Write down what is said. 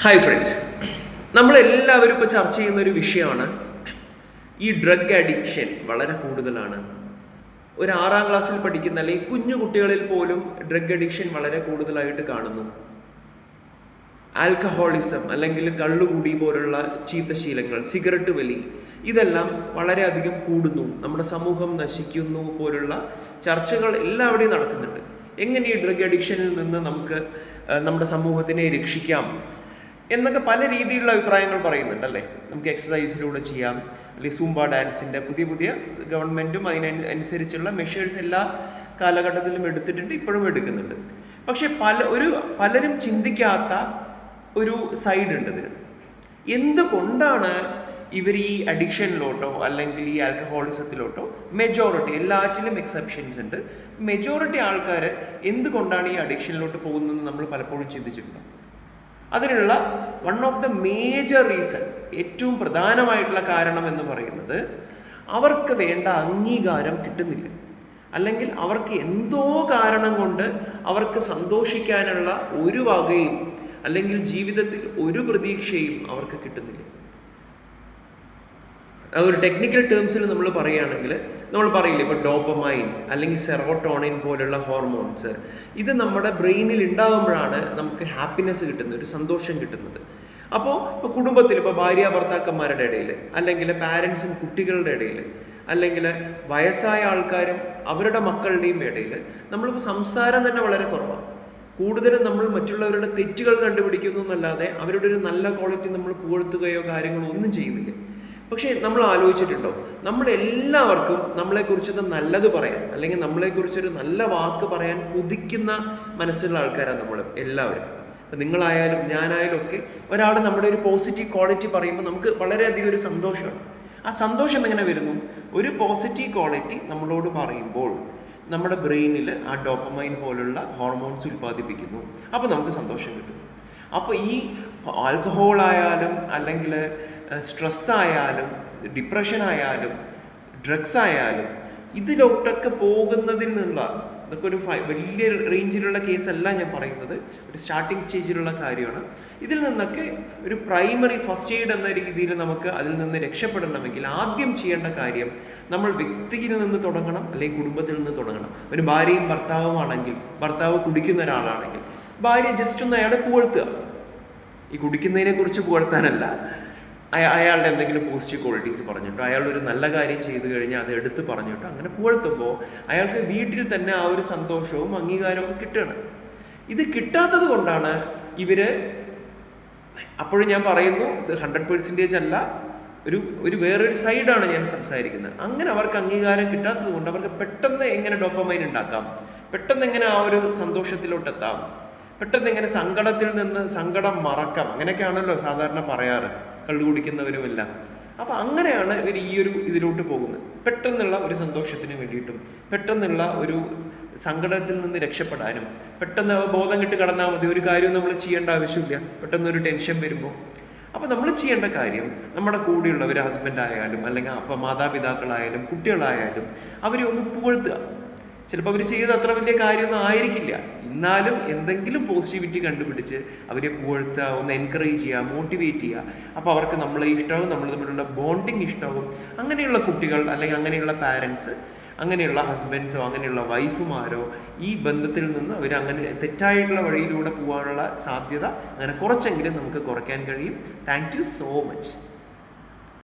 Hi friends, നമ്മളെല്ലാവരും ഇപ്പോൾ ചർച്ച ചെയ്യുന്ന ഒരു വിഷയമാണ് ഈ ഡ്രഗ് അഡിക്ഷൻ. വളരെ കൂടുതലാണ്. ഒരു 6ാം ക്ലാസ്സിൽ പഠിക്കുന്ന അല്ലെങ്കിൽ കുഞ്ഞു കുട്ടികളിൽ പോലും ഡ്രഗ് അഡിക്ഷൻ വളരെ കൂടുതലായിട്ട് കാണുന്നു. ആൽക്കഹോളിസം അല്ലെങ്കിൽ കള്ളുകൂടി പോലുള്ള ചീത്തശീലങ്ങൾ, സിഗരറ്റ് വലി, ഇതെല്ലാം വളരെയധികം കൂടുന്നു. നമ്മുടെ സമൂഹം നശിക്കുന്നു പോലുള്ള ചർച്ചകൾ എല്ലാവിടെയും നടക്കുന്നുണ്ട്. എങ്ങനെ ഈ ഡ്രഗ് അഡിക്ഷനിൽ നിന്ന് നമുക്ക് നമ്മുടെ സമൂഹത്തിനെ രക്ഷിക്കാം എന്നൊക്കെ പല രീതിയിലുള്ള അഭിപ്രായങ്ങൾ പറയുന്നുണ്ട് അല്ലേ. നമുക്ക് എക്സസൈസിലൂടെ ചെയ്യാം, അല്ലെങ്കിൽ സൂംബ ഡാൻസിൻ്റെ പുതിയ ഗവൺമെൻറ്റും അതിനനുസരിച്ചുള്ള മെഷേഴ്സ് എല്ലാ കാലഘട്ടത്തിലും എടുത്തിട്ടുണ്ട്, ഇപ്പോഴും എടുക്കുന്നുണ്ട്. പക്ഷെ പലരും ചിന്തിക്കാത്ത ഒരു സൈഡ് ഉണ്ട് ഇതിന്. എന്തുകൊണ്ടാണ് ഇവർ ഈ അഡിക്ഷനിലോട്ടോ അല്ലെങ്കിൽ ഈ ആൽക്കഹോളിസത്തിലോട്ടോ മെജോറിറ്റി, എല്ലാറ്റിലും എക്സെപ്ഷൻസ് ഉണ്ട്, മെജോറിറ്റി ആൾക്കാർ എന്തുകൊണ്ടാണ് ഈ അഡിക്ഷനിലോട്ട് പോകുന്നതെന്ന് നമ്മൾ പലപ്പോഴും ചിന്തിച്ചിട്ടുണ്ട്. അതിനുള്ള one of the major reason, ഏറ്റവും പ്രധാനമായിട്ടുള്ള കാരണം എന്ന് പറയുന്നത് അവർക്ക് വേണ്ട അംഗീകാരം കിട്ടുന്നില്ല. അല്ലെങ്കിൽ അവർക്ക് എന്തോ കാരണം കൊണ്ട് അവർക്ക് സന്തോഷിക്കാനുള്ള ഒരു വകയും അല്ലെങ്കിൽ ജീവിതത്തിൽ ഒരു പ്രതീക്ഷയും അവർക്ക് കിട്ടുന്നില്ല. ഒരു ടെക്നിക്കൽ ടേംസിൽ നമ്മൾ പറയുകയാണെങ്കിൽ നമ്മൾ പറയില്ലേ, ഇപ്പോൾ ഡോപ്പമൈൻ അല്ലെങ്കിൽ സെറോട്ടോണിൻ പോലുള്ള ഹോർമോൺസ്, ഇത് നമ്മുടെ ബ്രെയിനിൽ ഉണ്ടാകുമ്പോഴാണ് നമുക്ക് ഹാപ്പിനെസ് കിട്ടുന്നത്, ഒരു സന്തോഷം കിട്ടുന്നത്. ഇപ്പോൾ കുടുംബത്തിൽ, ഇപ്പോൾ ഭാര്യ ഭർത്താക്കന്മാരുടെ ഇടയിൽ, അല്ലെങ്കിൽ പാരൻസും കുട്ടികളുടെ ഇടയിൽ, അല്ലെങ്കിൽ വയസ്സായ ആൾക്കാരും അവരുടെ മക്കളുടെയും ഇടയിൽ നമ്മളിപ്പോൾ സംസാരം തന്നെ വളരെ കുറവാണ്. കൂടുതലും നമ്മൾ മറ്റുള്ളവരുടെ തെറ്റുകൾ കണ്ടുപിടിക്കുന്നു എന്നല്ലാതെ അവരുടെ ഒരു നല്ല ക്വാളിറ്റി നമ്മൾ പുകഴ്ത്തുകയോ കാര്യങ്ങളോ ഒന്നും ചെയ്യുന്നില്ല. പക്ഷേ നമ്മൾ ആലോചിച്ചിട്ടുണ്ടോ, നമ്മളെല്ലാവർക്കും നമ്മളെക്കുറിച്ചൊന്ന് നല്ലത് പറയാൻ അല്ലെങ്കിൽ നമ്മളെക്കുറിച്ചൊരു നല്ല വാക്ക് പറയാൻ കൊതിക്കുന്ന മനസ്സുള്ള ആൾക്കാരാണ് നമ്മൾ എല്ലാവരും. അപ്പം നിങ്ങളായാലും ഞാനായാലും ഒക്കെ ഒരാൾ നമ്മുടെ ഒരു പോസിറ്റീവ് ക്വാളിറ്റി പറയുമ്പോൾ നമുക്ക് വളരെയധികം ഒരു സന്തോഷമാണ്. ആ സന്തോഷം എങ്ങനെ വരുന്നു? ഒരു പോസിറ്റീവ് ക്വാളിറ്റി നമ്മളോട് പറയുമ്പോൾ നമ്മുടെ ബ്രെയിനിൽ ആ ഡോപ്പമൈൻ പോലുള്ള ഹോർമോൺസ് ഉൽപ്പാദിപ്പിക്കുന്നു. അപ്പോൾ നമുക്ക് സന്തോഷം കിട്ടും. അപ്പോൾ ഈ ആൽക്കഹോൾ ആയാലും അല്ലെങ്കിൽ സ്ട്രെസ് ആയാലും ഡിപ്രഷൻ ആയാലും ഡ്രഗ്സ് ആയാലും ഇതിലോട്ടൊക്കെ പോകുന്നതിൽ നിന്നുള്ള, ഇതൊക്കെ ഒരു വലിയ റേഞ്ചിലുള്ള കേസല്ല ഞാൻ പറയുന്നത്, ഒരു സ്റ്റാർട്ടിങ് സ്റ്റേജിലുള്ള കാര്യമാണ്. ഇതിൽ നിന്നൊക്കെ ഒരു പ്രൈമറി ഫസ്റ്റ് എയ്ഡ് എന്ന രീതിയിൽ നമുക്ക് അതിൽ നിന്ന് രക്ഷപ്പെടണമെങ്കിൽ ആദ്യം ചെയ്യേണ്ട കാര്യം നമ്മൾ വ്യക്തിയിൽ നിന്ന് തുടങ്ങണം, അല്ലെങ്കിൽ കുടുംബത്തിൽ നിന്ന് തുടങ്ങണം. ഒരു ഭാര്യയും ഭർത്താവുമാണെങ്കിൽ, ഭർത്താവ് കുടിക്കുന്ന ഒരാളാണെങ്കിൽ ഭാര്യ ജസ്റ്റ് ഒന്ന് അയാളെ പുകഴ്ത്തുക. ഈ കുടിക്കുന്നതിനെ കുറിച്ച് പുകഴ്ത്താനല്ല, അയാളുടെ എന്തെങ്കിലും പോസിറ്റീവ് ക്വാളിറ്റീസ് പറഞ്ഞിട്ടോ, അയാളൊരു നല്ല കാര്യം ചെയ്തു കഴിഞ്ഞാൽ അത് എടുത്ത് പറഞ്ഞിട്ടോ അങ്ങനെ പുകഴ്ത്തുമ്പോൾ അയാൾക്ക് വീട്ടിൽ തന്നെ ആ ഒരു സന്തോഷവും അംഗീകാരവും ഒക്കെ കിട്ടുകയാണ്. ഇത് കിട്ടാത്തത് കൊണ്ടാണ് അപ്പോഴും ഞാൻ പറയുന്നു, ഇത് 100% അല്ല, ഒരു വേറൊരു സൈഡാണ് ഞാൻ സംസാരിക്കുന്നത്. അങ്ങനെ അവർക്ക് അംഗീകാരം കിട്ടാത്തത് കൊണ്ട് അവർക്ക് പെട്ടെന്ന് എങ്ങനെ ഡോപ്പമൈൻ ഉണ്ടാക്കാം, പെട്ടെന്ന് എങ്ങനെ ആ ഒരു സന്തോഷത്തിലോട്ടെത്താം, പെട്ടെന്ന് എങ്ങനെ സങ്കടത്തിൽ നിന്ന് സങ്കടം മറക്കാം, അങ്ങനെയൊക്കെയാണല്ലോ സാധാരണ പറയാറ് കള്ളു കുടിക്കുന്നവരുമെല്ലാം. അപ്പം അങ്ങനെയാണ് ഇവർ ഈ ഒരു ഇതിലോട്ട് പോകുന്നത്. പെട്ടെന്നുള്ള ഒരു സന്തോഷത്തിന് വേണ്ടിയിട്ടും പെട്ടെന്നുള്ള ഒരു സങ്കടത്തിൽ നിന്ന് രക്ഷപ്പെടാനും, പെട്ടെന്ന് ബോധം കിട്ട് കടന്നാൽ മതി, ഒരു കാര്യവും നമ്മൾ ചെയ്യേണ്ട ആവശ്യമില്ല പെട്ടെന്നൊരു ടെൻഷൻ വരുമ്പോൾ. അപ്പോൾ നമ്മൾ ചെയ്യേണ്ട കാര്യം നമ്മുടെ കൂടെയുള്ളവർ, ഹസ്ബൻഡ് ആയാലും അല്ലെങ്കിൽ മാതാപിതാക്കളായാലും കുട്ടികളായാലും അവരെ ഒന്ന് പുകഴ്ത്തുക. ചിലപ്പോൾ അവർ ചെയ്തത് അത്ര വലിയ കാര്യമൊന്നും ആയിരിക്കില്ല, എന്നാലും എന്തെങ്കിലും പോസിറ്റിവിറ്റി കണ്ടുപിടിച്ച് അവരെ പുകഴ്ത്തുക, ഒന്ന് എൻകറേജ് ചെയ്യുക, മോട്ടിവേറ്റ് ചെയ്യുക. അപ്പോൾ അവർക്ക് നമ്മളെ ഇഷ്ടമാകും, നമ്മൾ തമ്മിലുള്ള ബോണ്ടിങ് ഇഷ്ടമാകും. അങ്ങനെയുള്ള കുട്ടികൾ അല്ലെങ്കിൽ അങ്ങനെയുള്ള പാരൻസ്, അങ്ങനെയുള്ള ഹസ്ബൻഡ്സോ അങ്ങനെയുള്ള വൈഫുമാരോ ഈ ബന്ധത്തിൽ നിന്ന് അവർ അങ്ങനെ തെറ്റായിട്ടുള്ള വഴിയിലൂടെ പോകാനുള്ള സാധ്യത അങ്ങനെ കുറച്ചെങ്കിലും നമുക്ക് കുറയ്ക്കാൻ കഴിയും. Thank you so much.